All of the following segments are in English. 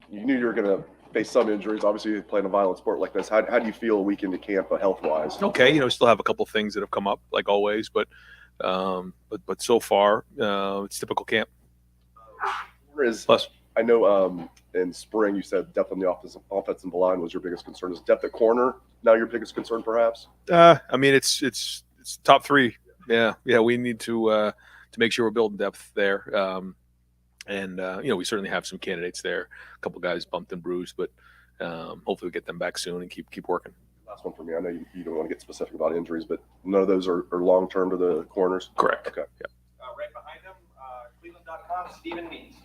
you knew you were going to face some injuries. Obviously, playing a violent sport like this, how do you feel a week into camp, health-wise? Okay, still have a couple things that have come up like always, but so far it's typical camp. Plus, I know in spring you said depth on the offensive line was your biggest concern. Is depth at corner now your biggest concern, perhaps? I mean, it's top three. Yeah. We need to make sure we're building depth there. And we certainly have some candidates there. A couple guys bumped and bruised, but hopefully we get them back soon and keep working. Last one for me. I know you don't want to get specific about injuries, but none of those are long term to the corners. Correct. Okay. Yeah. Right behind him, Cleveland.com, Stephen Means.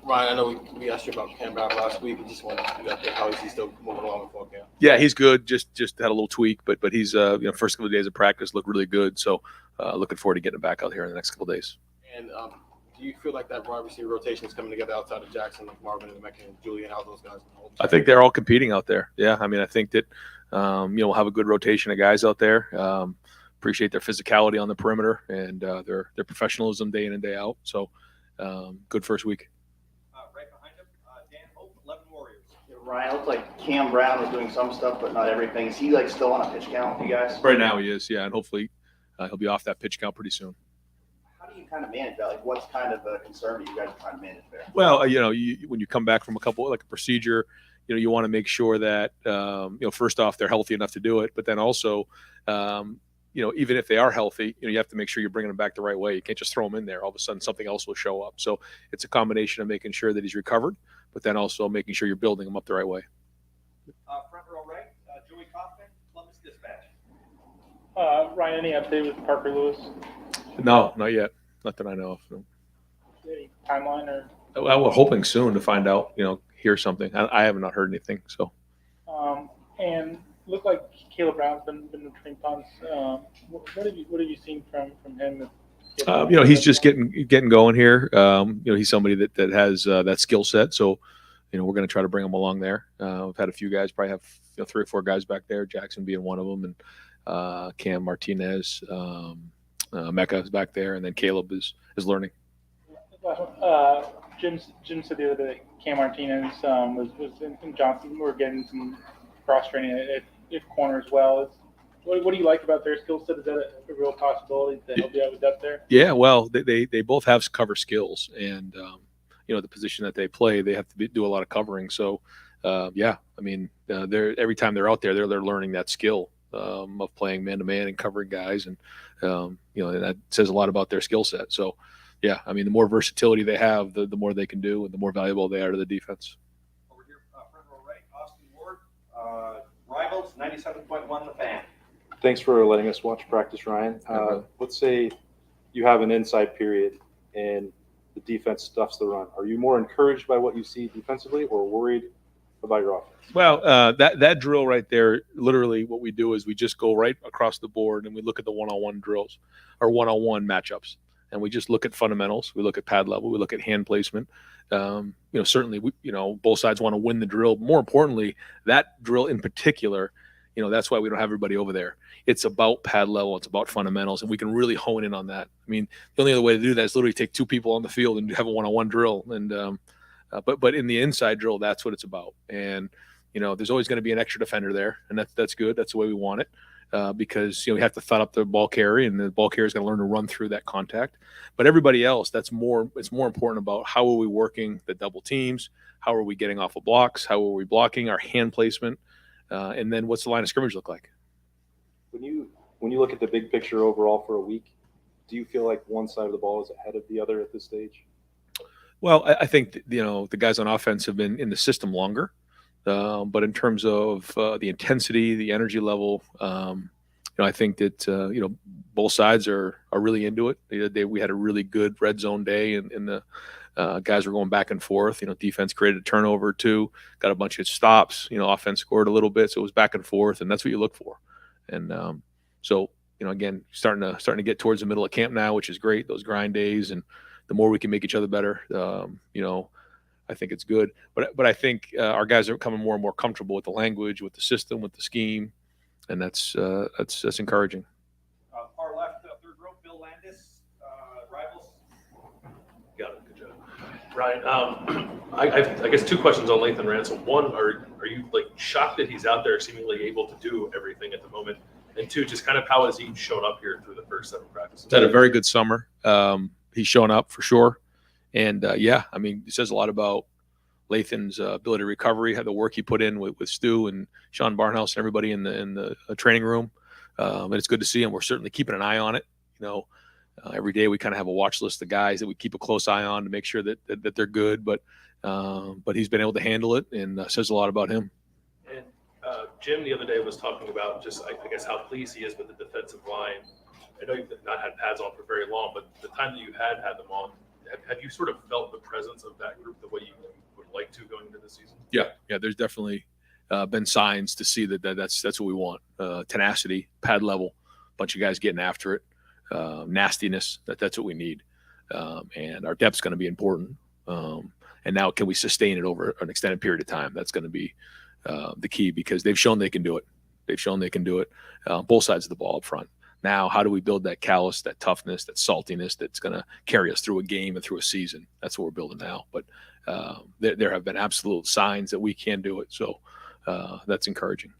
Ryan, I know we asked you about Cam Brown last week. We just wanted to get how is he still moving along with fall camp? Yeah, he's good. Just had a little tweak, but he's first couple of days of practice looked really good. So looking forward to getting him back out here in the next couple of days. And do you feel like that wide receiver rotation is coming together outside of Jackson, like Marvin and Mecca and Julian, how those guys? I think they're all competing out there. Yeah, I mean, I think that we'll have a good rotation of guys out there. Appreciate their physicality on the perimeter and their professionalism day in and day out. So good first week. Right behind him, Dan Hope, 11 Warriors. Ryan, it looks like Cam Brown was doing some stuff, but not everything. Is he still on a pitch count with you guys? Right now he is, yeah, and hopefully he'll be off that pitch count pretty soon. How do you kind of manage that? What's kind of a concern that you guys are trying to manage there? Well, when you come back from a procedure, you want to make sure that first off they're healthy enough to do it, but then also even if they are healthy, you have to make sure you're bringing them back the right way. You can't just throw them in there. All of a sudden something else will show up. So it's a combination of making sure that he's recovered, but then also making sure you're building him up the right way. Front row right, Joey Kaufman, Columbus Dispatch. Ryan, any update with Parker Lewis? No, not yet. Not that I know of. No. Any timeline or? Well, we're hoping soon to find out, hear something. I have not heard anything. So. And looked like Caleb Brown's been returning punts. What have you seen from him? He's just getting going here. He's somebody that has that skill set. So, we're going to try to bring him along there. We've had a few guys, probably have 3 or 4 guys back there. Jackson being one of them, and Cam Martinez, Mecca is back there, and then Caleb is learning. Jim said the other day Cam Martinez was in Johnson. We're getting some cross training at corner as well. What do you like about their skill set? Is that a real possibility to help you out with depth there? Yeah, well, they both have cover skills, and the position that they play, they have to do a lot of covering. So, I mean, every time they're out there, they're learning that skill of playing man to man and covering guys, and and that says a lot about their skill set. So, yeah, I mean, the more versatility they have, the more they can do, and the more valuable they are to the defense. Over here, front row right, Austin Ward, Rivals, 97.1 The Fan. Thanks for letting us watch practice, Ryan. Let's say you have an inside period and the defense stuffs the run. Are you more encouraged by what you see defensively or worried about your offense? Well, that drill right there, literally what we do is we just go right across the board and we look at the one-on-one drills or one-on-one matchups. And we just look at fundamentals. We look at pad level. We look at hand placement. Certainly, both sides want to win the drill. More importantly, that drill in particular, that's why we don't have everybody over there. It's about pad level. It's about fundamentals, and we can really hone in on that. I mean, the only other way to do that is literally take 2 people on the field and have a one-on-one drill. And but in the inside drill, that's what it's about. And there's always going to be an extra defender there, and that's good. That's the way we want it. Because we have to thud up the ball carrier, and the ball carrier is going to learn to run through that contact. But everybody else, it's more important about how are we working the double teams, how are we getting off of blocks, how are we blocking, our hand placement, and then what's the line of scrimmage look like? When you look at the big picture overall for a week, do you feel like one side of the ball is ahead of the other at this stage? Well, I think the guys on offense have been in the system longer. But in terms of the intensity, the energy level, I think that both sides are really into it. We had a really good red zone day, and the guys were going back and forth. Defense created a turnover or 2, got a bunch of stops. Offense scored a little bit, so it was back and forth, and that's what you look for. And so again, starting to get towards the middle of camp now, which is great. Those grind days, and the more we can make each other better, I think it's good, but I think our guys are becoming more and more comfortable with the language, with the system, with the scheme, and that's encouraging. Far left, third row, Bill Landis, Rivals. Got it. Good job. Ryan, I guess two questions on Lathan Ransom. One, are you like shocked that he's out there seemingly able to do everything at the moment? And two, just kind of how has he shown up here through the first 7 practices? Had a very good summer. He's shown up for sure. And yeah, I mean, it says a lot about Lathan's ability to recovery, how the work he put in with Stu and Sean Barnhouse and everybody in the training room. And it's good to see him. We're certainly keeping an eye on it. You know, every day we kind of have a watch list of guys that we keep a close eye on to make sure that they're good. But he's been able to handle it, and says a lot about him. And Jim the other day was talking about just, I guess, how pleased he is with the defensive line. I know you've not had pads on for very long, but the time that you had them on, have you sort of felt the presence of that group the way you would like to going into the season? Yeah. There's definitely been signs to see that's what we want. Tenacity, pad level, bunch of guys getting after it. Nastiness, that's what we need. And our depth's going to be important. And now can we sustain it over an extended period of time? That's going to be the key, because they've shown they can do it. Both sides of the ball up front. Now, how do we build that callous, that toughness, that saltiness that's going to carry us through a game and through a season? That's what we're building now. But there have been absolute signs that we can do it. So that's encouraging.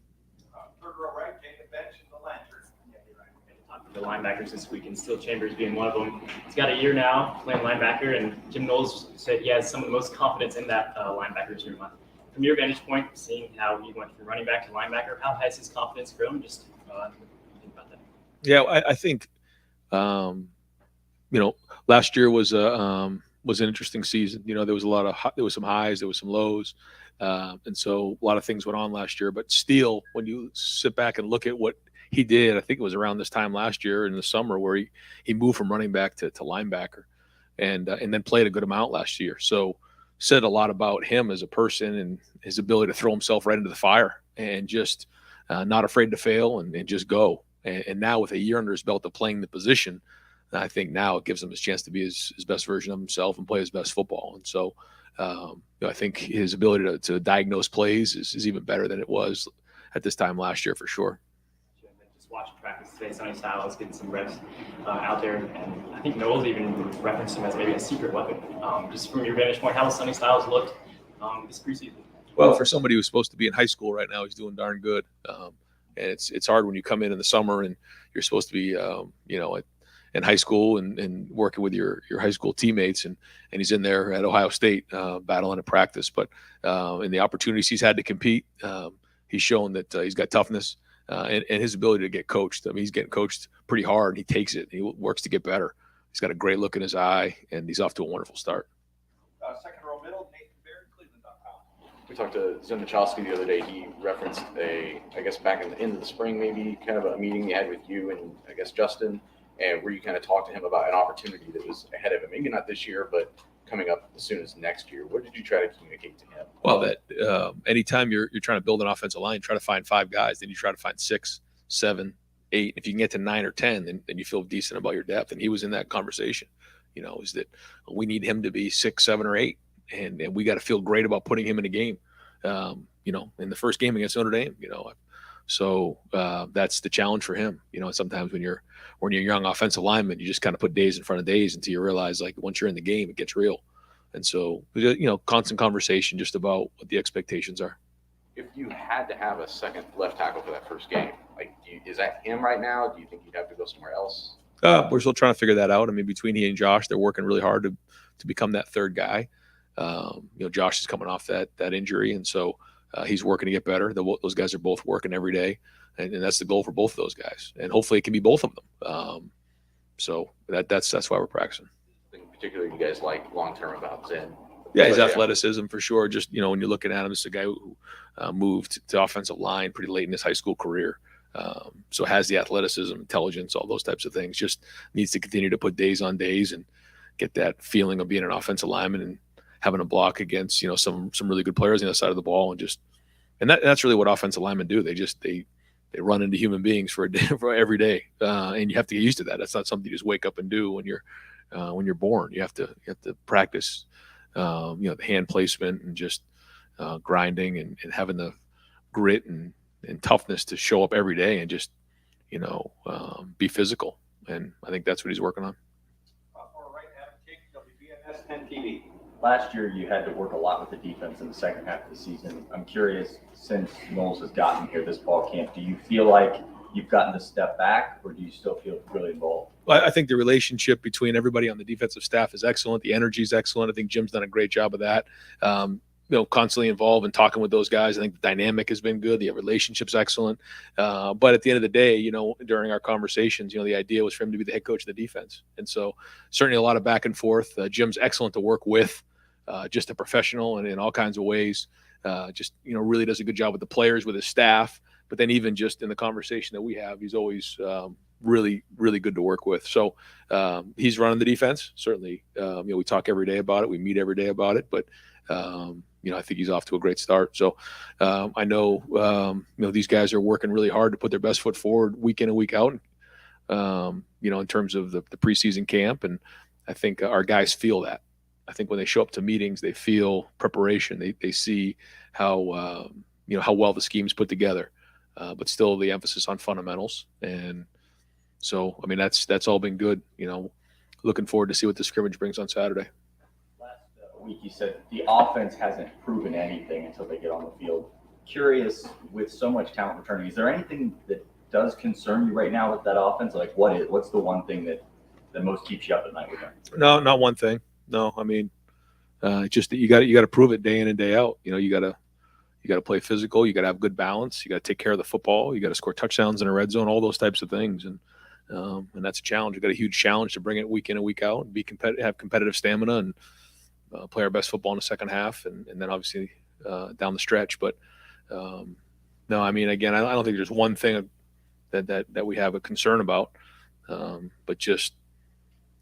Third row right, Jacob Bench and the Lancers. The linebackers this week, and Steel Chambers being one of them. He's got a year now playing linebacker, and Jim Knowles said he has some of the most confidence in that linebackers room. From your vantage point, seeing how he went from running back to linebacker, how has his confidence grown? Just think about that. Yeah, I think last year was an interesting season. There was there was some highs, there was some lows, and so a lot of things went on last year. But still, when you sit back and look at what he did, I think it was around this time last year in the summer where he moved from running back to linebacker, and then played a good amount last year. So said a lot about him as a person and his ability to throw himself right into the fire and just not afraid to fail and just go. And now with a year under his belt of playing the position, I think now it gives him his chance to be his best version of himself and play his best football. And so I think his ability to diagnose plays is even better than it was at this time last year for sure. Just watching practice today, Sonny Styles getting some reps out there, and I think Knowles even referenced him as maybe a secret weapon. Just from your vantage point, how has Sonny Styles looked this preseason? Well, for somebody who's supposed to be in high school right now, he's doing darn good. And it's hard when you come in the summer and you're supposed to be, in high school and working with your high school teammates, and he's in there at Ohio State battling at practice. But in the opportunities he's had to compete, he's shown that he's got toughness and his ability to get coached. I mean, he's getting coached pretty hard. He takes it. He works to get better. He's got a great look in his eye, and he's off to a wonderful start. Second row middle, Nathan Baird, Cleveland.com. We talked to Zim Michalski the other day. He referenced I guess back in the end of the spring, maybe kind of a meeting you had with you and I guess Justin, and where you kind of talked to him about an opportunity that was ahead of him, maybe not this year, but coming up as soon as next year. What did you try to communicate to him? Well, that anytime you're trying to build an offensive line, try to find 5 guys, then you try to find 6, 7, 8. If you can get to 9 or 10, then you feel decent about your depth. And he was in that conversation, is that we need him to be 6, 7, or 8. And we got to feel great about putting him in a game, in the first game against Notre Dame, So that's the challenge for him. Sometimes when you're a young offensive lineman, you just kind of put days in front of days until you realize, like, once you're in the game, it gets real. And so, constant conversation just about what the expectations are. If you had to have a second left tackle for that first game, is that him right now? Do you think you'd have to go somewhere else? We're still trying to figure that out. I mean, between he and Josh, they're working really hard to become that third guy. Josh is coming off that injury, and so he's working to get better. Those guys are both working every day, and that's the goal for both of those guys. And hopefully, it can be both of them. So that's why we're practicing. In particular, you guys like long term about Zen. Yeah, his athleticism for sure. Just when you're looking at him, it's a guy who moved to offensive line pretty late in his high school career. So has the athleticism, intelligence, all those types of things. Just needs to continue to put days on days and get that feeling of being an offensive lineman and having a block against some really good players on the other side of the ball, and that's really what offensive linemen do. They run into human beings for every day, and you have to get used to that. That's not something you just wake up and do when you're born. You have to practice, the hand placement and just grinding and having the grit and toughness to show up every day and just be physical. And I think that's what he's working on. Right, Adam King, WBNS 10 TV. last year you had to work a lot with the defense in the second half of the season. I'm curious, since Knowles has gotten here this fall camp, do you feel like you've gotten to step back, or do you still feel really involved? Well, I think the relationship between everybody on the defensive staff is excellent. The energy is excellent. I think Jim's done a great job of that. Constantly involved and talking with those guys. I think the dynamic has been good. The relationship's excellent. But at the end of the day, during our conversations, the idea was for him to be the head coach of the defense. And so certainly a lot of back and forth. Jim's excellent to work with, just a professional and in all kinds of ways. Really does a good job with the players, with his staff. But then even just in the conversation that we have, he's always really, really good to work with. So he's running the defense. Certainly, we talk every day about it. We meet every day about it. But I think he's off to a great start. So I know, these guys are working really hard to put their best foot forward week in and week out, in terms of the preseason camp. And I think our guys feel that. I think when they show up to meetings, they feel preparation. They see how well the scheme's put together, but still the emphasis on fundamentals. And so, that's all been good. Looking forward to see what the scrimmage brings on Saturday. Week you said the offense hasn't proven anything until they get on the field. Curious, with so much talent returning, is there anything that does concern you right now with that offense? Like what's the one thing that most keeps you up at night with them? No, not one thing. No, just that you got to prove it day in and day out. You got to play physical. You got to have good balance. You got to take care of the football. You got to score touchdowns in a red zone. All those types of things, and that's a challenge. You got a huge challenge to bring it week in and week out, and be have competitive stamina and play our best football in the second half, and then obviously down the stretch. But no, again, I don't think there's one thing that we have a concern about, but just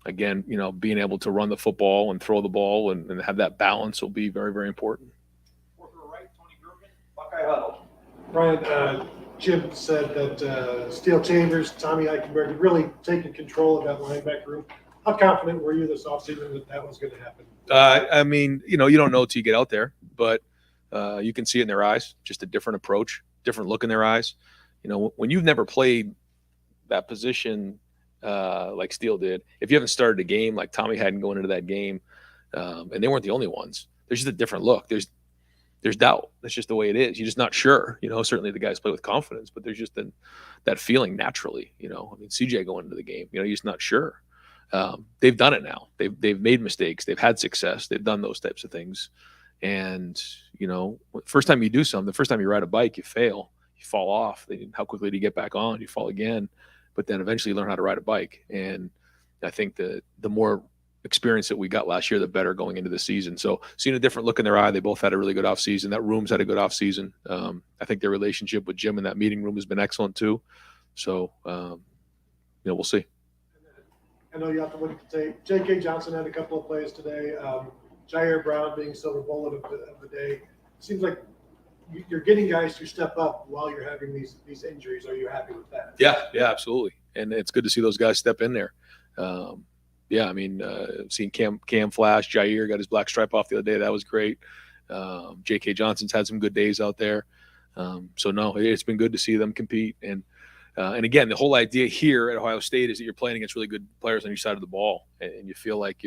again, being able to run the football and throw the ball and have that balance will be very, very important. Right, Tony Gruden, Buckeye Huddle. Ryan, Jim said that Steele Chambers, Tommy Eichenberg had really taken control of that linebacker room. How confident were you this offseason that was going to happen? You don't know till you get out there, but you can see it in their eyes, just a different approach, different look in their eyes. When you've never played that position like Steele did, if you haven't started a game like Tommy hadn't going into that game, and they weren't the only ones, there's just a different look. There's doubt. That's just the way it is. You're just not sure. Certainly the guys play with confidence, but there's just that feeling naturally. CJ going into the game, you're just not sure. They've done it now. They've made mistakes. They've had success. They've done those types of things. And, first time you do something, the first time you ride a bike, you fail, you fall off. How quickly do you get back on? You fall again, but then eventually you learn how to ride a bike. And I think the more experience that we got last year, the better going into the season. So seeing a different look in their eye, they both had a really good off season. That room's had a good off season. I think their relationship with Jim in that meeting room has been excellent too. So, we'll see. I know you have to look at the tape. J.K. Johnson had a couple of plays today. Jair Brown being silver bullet of the day. Seems like you're getting guys to step up while you're having these injuries. Are you happy with that? Yeah, absolutely. And it's good to see those guys step in there. Seeing Cam Flash, Jair got his black stripe off the other day. That was great. J.K. Johnson's had some good days out there. It's been good to see them compete. And again, the whole idea here at Ohio State is that you're playing against really good players on each side of the ball. And you feel like,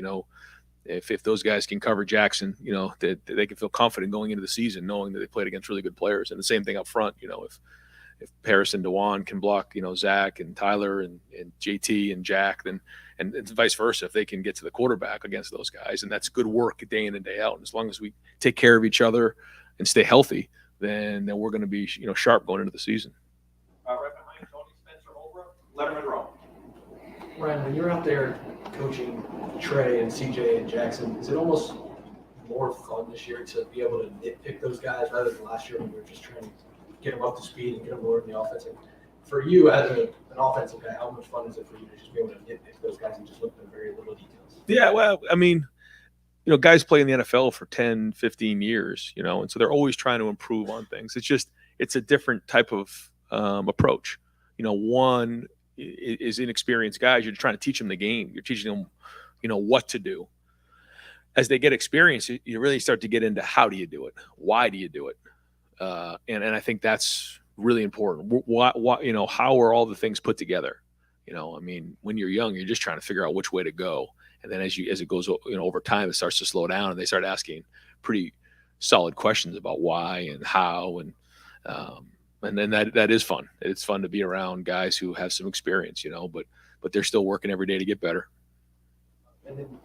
if those guys can cover Jackson, that they can feel confident going into the season, knowing that they played against really good players. And the same thing up front, if Paris and Dewan can block, Zach and Tyler and JT and Jack, then and vice versa, if they can get to the quarterback against those guys. And that's good work day in and day out. And as long as we take care of each other and stay healthy, then we're going to be, sharp going into the season. Right behind Tony Spencer Holbrook, Letterman Row. Ryan, when you're out there coaching Trey and CJ and Jackson, is it almost more fun this year to be able to nitpick those guys rather than last year when we were just trying to get them up to speed and get them lower in the offense? And for you as an offensive guy, how much fun is it for you to just be able to nitpick those guys and just look at the very little details? Yeah, well, guys play in the NFL for 10, 15 years, and so they're always trying to improve on things. It's a different type of approach. One is inexperienced guys. You're trying to teach them the game. You're teaching them, what to do. As they get experience, you really start to get into how do you do it? Why do you do it? And I think that's really important. How are all the things put together? When you're young, you're just trying to figure out which way to go. And then as it goes, over time, it starts to slow down, and they start asking pretty solid questions about why and how, and then that is fun. It's fun to be around guys who have some experience, but they're still working every day to get better. And then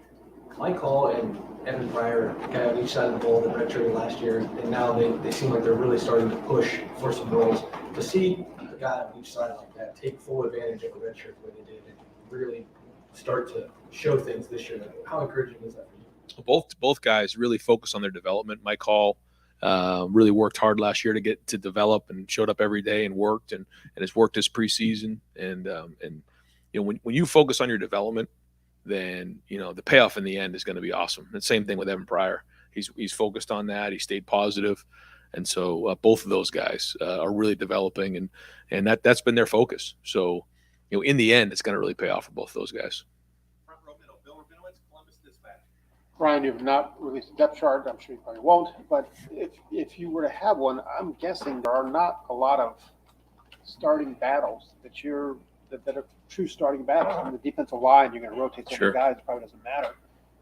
Mike Hall and Evan Pryor, kind of on each side of the ball, that redshirted last year, and now they seem like they're really starting to push for some roles. To see a guy on each side like that take full advantage of a redshirt the way they did and really start to show things this year, how encouraging is that for you? Both guys really focus on their development. Mike Hall really worked hard last year to get to develop, and showed up every day and worked and has worked his preseason. And when you focus on your development, then the payoff in the end is going to be awesome. And same thing with Evan Pryor. He's focused on that. He stayed positive, and so both of those guys are really developing, and that's been their focus. So in the end, it's going to really pay off for both of those guys. Front row middle, Bill Rabinowitz, Columbus Dispatch. Ryan, you've not released a depth chart. I'm sure you probably won't. But if you were to have one, I'm guessing there are not a lot of starting battles that are true starting battles. On the defensive line, you're going to rotate so many guys. It probably doesn't matter.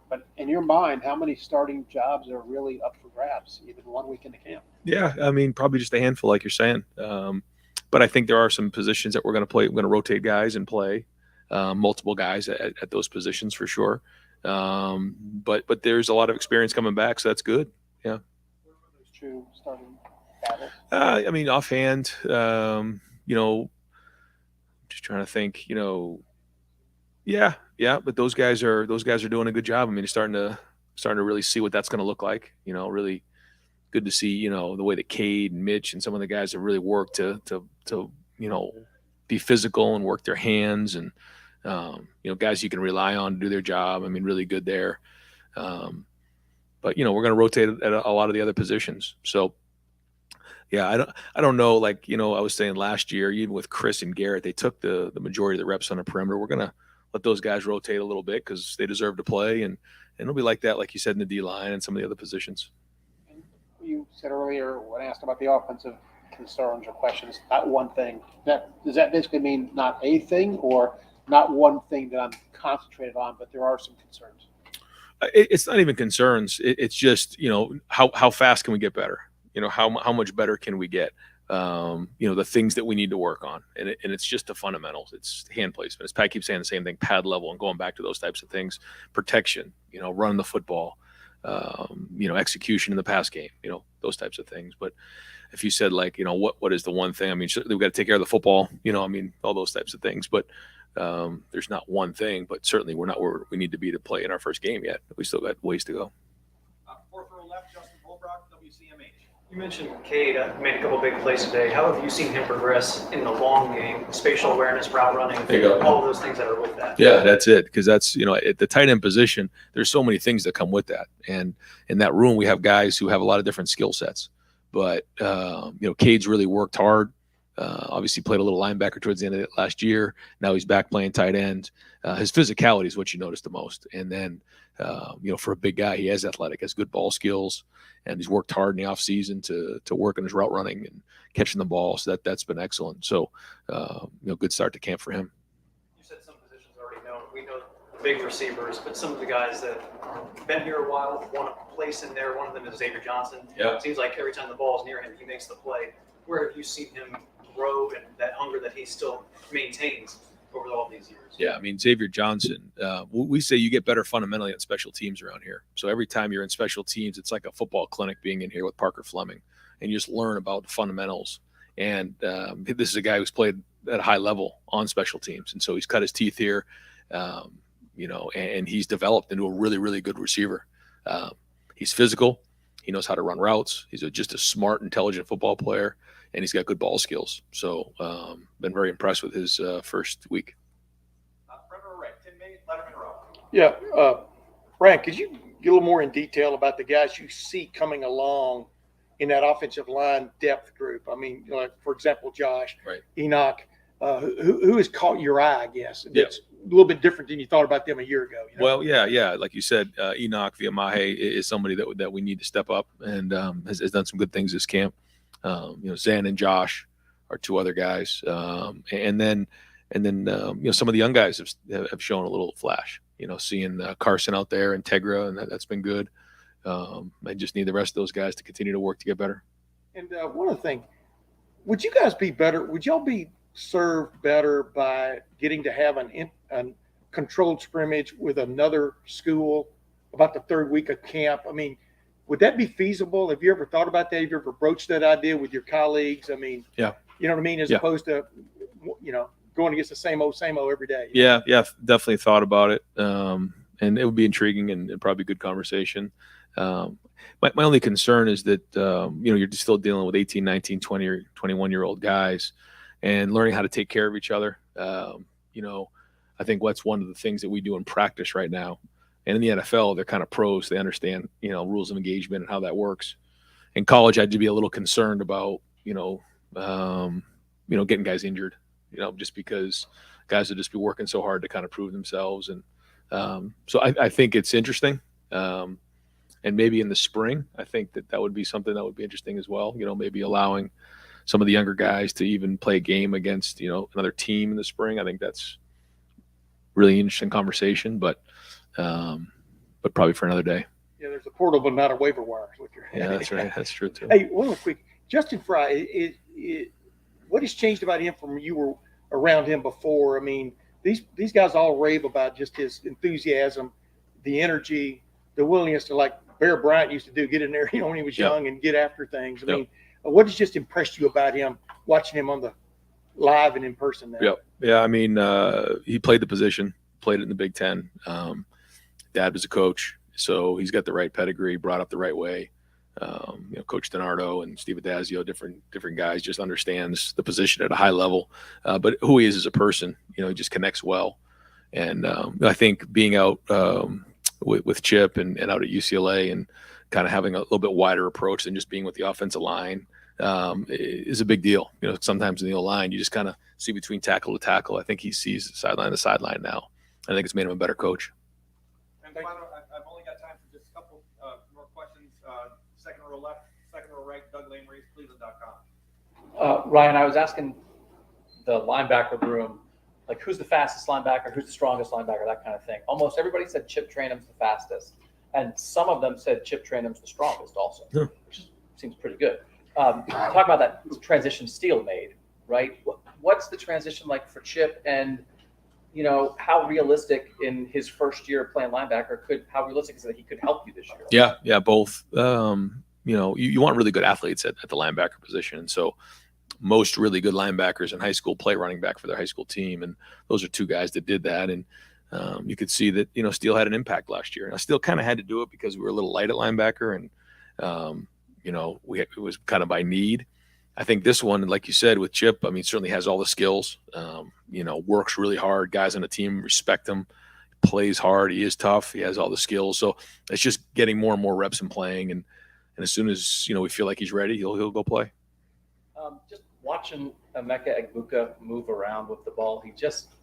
But in your mind, how many starting jobs are really up for grabs, even 1 week into camp? Yeah, I mean, probably just a handful, like you're saying. But I think there are some positions that we're going to play. We're going to rotate guys and play multiple guys at those positions for sure. But there's a lot of experience coming back, so that's good. Yeah. What are those true starting battles? I mean, offhand, just trying to think. Yeah. But those guys are doing a good job. I mean, starting to really see what that's going to look like. Really good to see. The way that Cade and Mitch and some of the guys have really worked to be physical and work their hands, and guys you can rely on to do their job. I mean, really good there. But we're going to rotate at a lot of the other positions. So yeah, I don't know. Like, I was saying last year, even with Chris and Garrett, they took the majority of the reps on the perimeter. We're going to let those guys rotate a little bit because they deserve to play. And it'll be like that, like you said, in the D line and some of the other positions. You said earlier when asked about the offensive concerns or questions, not one thing. Does that basically mean not a thing, or not one thing that I'm concentrated on, but there are some concerns? It's not even concerns. It's just, how fast can we get better? How much better can we get? The things that we need to work on. And it's just the fundamentals. It's hand placement. As Pat keeps saying the same thing, pad level, and going back to those types of things, protection, running the football, execution in the pass game, those types of things. But if you said like, what is the one thing? I mean, we've got to take care of the football, all those types of things. But there's not one thing, but certainly we're not where we need to be to play in our first game yet. We still got ways to go. Fourth row left, Justin Holbrook, WCMH. You mentioned Cade made a couple big plays today. How have you seen him progress in the long game, spatial awareness, route running, all of those things that are with that? Yeah, that's it. Because that's, at the tight end position, there's so many things that come with that. And in that room, we have guys who have a lot of different skill sets. But, Cade's really worked hard. Obviously played a little linebacker towards the end of it last year. Now he's back playing tight end. His physicality is what you notice the most. And then, for a big guy, he is athletic, has good ball skills, and he's worked hard in the offseason to work on his route running and catching the ball. So that's been excellent. So, good start to camp for him. You said some positions already know. We know big receivers, but some of the guys that have been here a while want a place in there. One of them is Xavier Johnson. Yeah. It seems like every time the ball is near him, he makes the play. Where have you seen him grow and that hunger that he still maintains over all these years? Yeah, I mean, Xavier Johnson, we say you get better fundamentally on special teams around here. So every time you're in special teams, it's like a football clinic being in here with Parker Fleming, and you just learn about the fundamentals. And this is a guy who's played at a high level on special teams. And so he's cut his teeth here, and he's developed into a really, really good receiver. He's physical. He knows how to run routes. He's just a smart, intelligent football player. And he's got good ball skills. So been very impressed with his first week. Front row right, Tim May, Letterman row. Yeah, Ryan, could you get a little more in detail about the guys you see coming along in that offensive line depth group? I mean, for example, Josh, right. Enoch, who has caught your eye, I guess, that's a little bit different than you thought about them a year ago. Well, yeah. Like you said, Enoch Viamahe is somebody that we need to step up and has done some good things this camp. Zan and Josh are two other guys. And then some of the young guys have shown a little flash. seeing Carson out there and Tegra, and that's been good. I just need the rest of those guys to continue to work to get better. And one other thing, would you guys be better? Would y'all be served better by getting to have an controlled scrimmage with another school about the third week of camp? I mean, would that be feasible? Have you ever thought about that? Have you ever broached that idea with your colleagues? I mean, yeah, you know what I mean? As opposed to, going against the same old every day. Yeah, definitely thought about it. And it would be intriguing and probably a good conversation. My only concern is that, you're still dealing with 18, 19, 20 or 21-year-old guys and learning how to take care of each other. I think that's one of the things that we do in practice right now. And in the NFL, they're kind of pros. They understand, rules of engagement and how that works. In college, I'd be a little concerned about, getting guys injured, just because guys would just be working so hard to kind of prove themselves. And so I think it's interesting. And maybe in the spring, I think that would be something that would be interesting as well. Maybe allowing some of the younger guys to even play a game against, another team in the spring. I think that's really interesting conversation, but probably for another day. Yeah, there's a portal, but not a waiver wire. Yeah, that's right. That's true too. Hey, one more quick. Justin Fry, what has changed about him from you were around him before? I mean, these guys all rave about just his enthusiasm, the energy, the willingness to, like Bear Bryant used to do, get in there, when he was young and get after things. I mean, what has just impressed you about him, watching him on the live and in person now? Yeah. I mean, he played the position, played it in the Big Ten. Dad was a coach, so he's got the right pedigree, brought up the right way. Coach DiNardo and Steve Adazio, different guys, just understands the position at a high level. But who he is as a person, he just connects well. And I think being out with Chip and out at UCLA and kind of having a little bit wider approach than just being with the offensive line is a big deal. Sometimes in the O-line, you just kind of see between tackle to tackle. I think he sees sideline to sideline now. I think it's made him a better coach. And final, I've only got time for just a couple more questions. Second row left, second row right, Doug Lane, Cleveland.com. Ryan, I was asking the linebacker room, like, who's the fastest linebacker, who's the strongest linebacker, that kind of thing. Almost everybody said Chip Trainum's the fastest, and some of them said Chip Trainum's the strongest also, which seems pretty good. Talk about that transition Steele made, right? What's the transition like for Chip, and how realistic in his first year playing linebacker how realistic is it that he could help you this year? Yeah, both. You want really good athletes at the linebacker position, and so most really good linebackers in high school play running back for their high school team, and those are two guys that did that. And you could see that Steele had an impact last year, and I still kind of had to do it because we were a little light at linebacker, and it was kind of by need. I think this one, like you said, with Chip, I mean, certainly has all the skills. Works really hard. Guys on the team respect him. Plays hard. He is tough. He has all the skills. So it's just getting more and more reps and playing. And as soon as we feel like he's ready, he'll go play. Just watching Emeka Egbuka move around with the ball, he just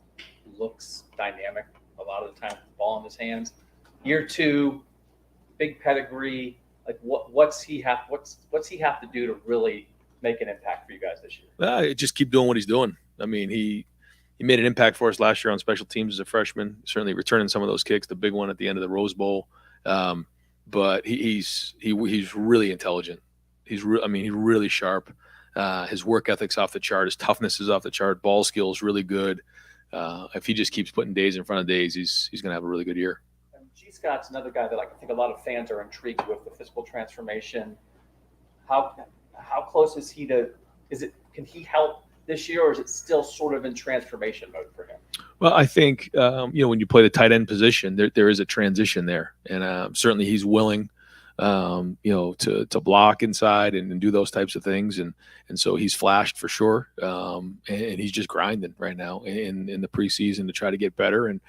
looks dynamic a lot of the time with the ball in his hands. Year two, big pedigree. Like what's he have to do to really make an impact for you guys this year? Just keep doing what he's doing. I mean, he made an impact for us last year on special teams as a freshman, certainly returning some of those kicks, the big one at the end of the Rose Bowl. But he's really intelligent. He's really sharp. His work ethic's off the chart. His toughness is off the chart. Ball skills really good. If he just keeps putting days in front of days, he's going to have a really good year. And G. Scott's another guy that I think a lot of fans are intrigued with the physical transformation. How close is he to? Can he help this year, or is it still sort of in transformation mode for him? Well, I think when you play the tight end position, there is a transition there, and certainly he's willing, to block inside and do those types of things, and so he's flashed for sure, and he's just grinding right now in the preseason to try to get better and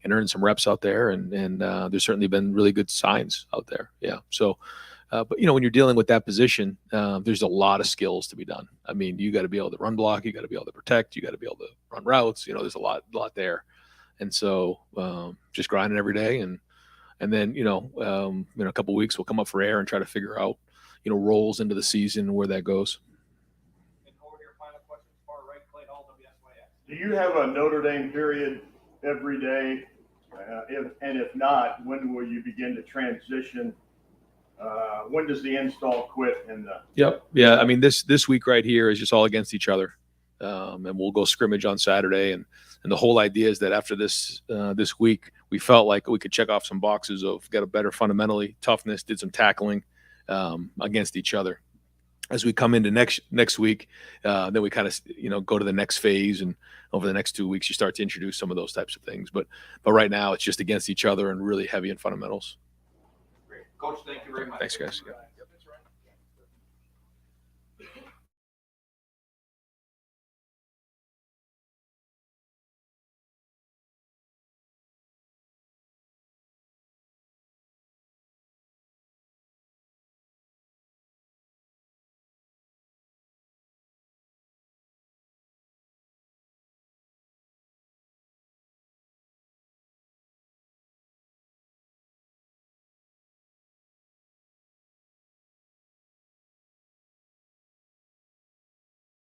earn some reps out there, and there's certainly been really good signs out there. Yeah, so. But when you're dealing with that position, there's a lot of skills to be done. I mean, you got to be able to run block, you got to be able to protect, you got to be able to run routes. There's a lot there, and so just grinding every day, and then in a couple of weeks we'll come up for air and try to figure out roles into the season and where that goes. And over here, final question, far right, Clay Hall, WSYS. Do you have a Notre Dame period every day If not, when will you begin to transition? When does the install quit in the? Yep. Yeah. I mean, this week right here is just all against each other, and we'll go scrimmage on Saturday. And the whole idea is that after this week, we felt like we could check off some boxes of got a better fundamentally toughness, did some tackling against each other. As we come into next week, then we kind of go to the next phase, and over the next 2 weeks, you start to introduce some of those types of things. But right now, it's just against each other and really heavy in fundamentals. Great. Coach, thank you very much. Thanks, guys. Yeah.